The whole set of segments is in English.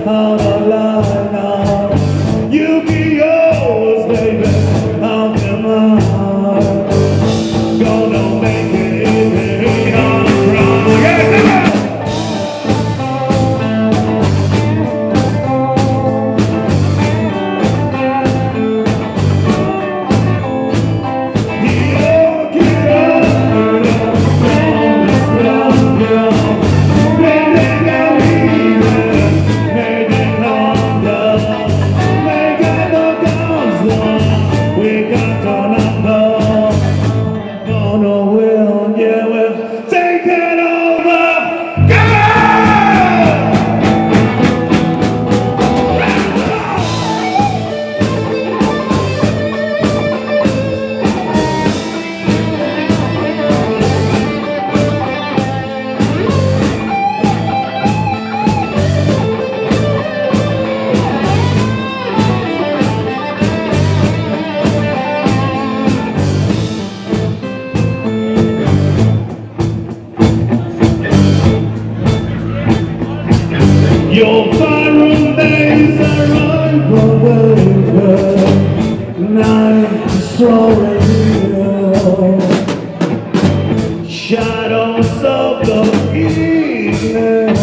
out of line now. You be yours, baby, I'll be mine. Gonna make it easy on the ground. Yeah, your barroom days are over, night is strolling here. Shadows of the evening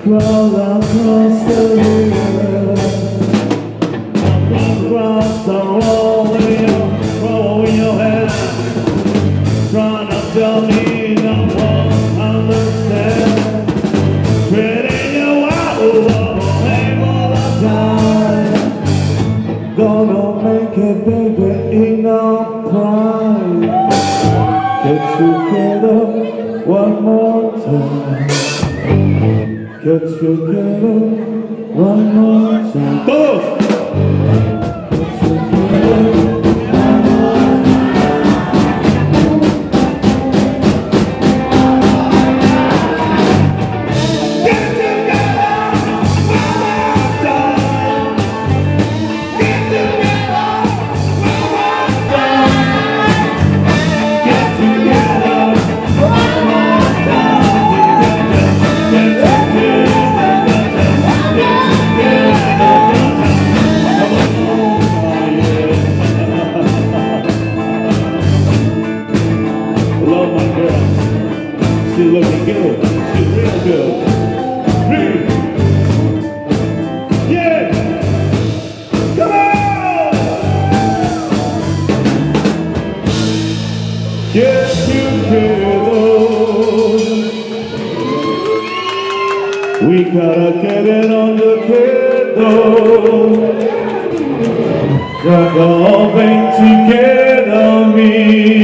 crawl across the river. Across the roll in your head, trying to tell me I won't understand. Gonna make it, baby, in our prime. Get together one more time. Get together one more time. Todos. Get together. She's looking good. She's real good. Yeah! Come on! Get together. We gotta get it on together. Gotta all be together, me.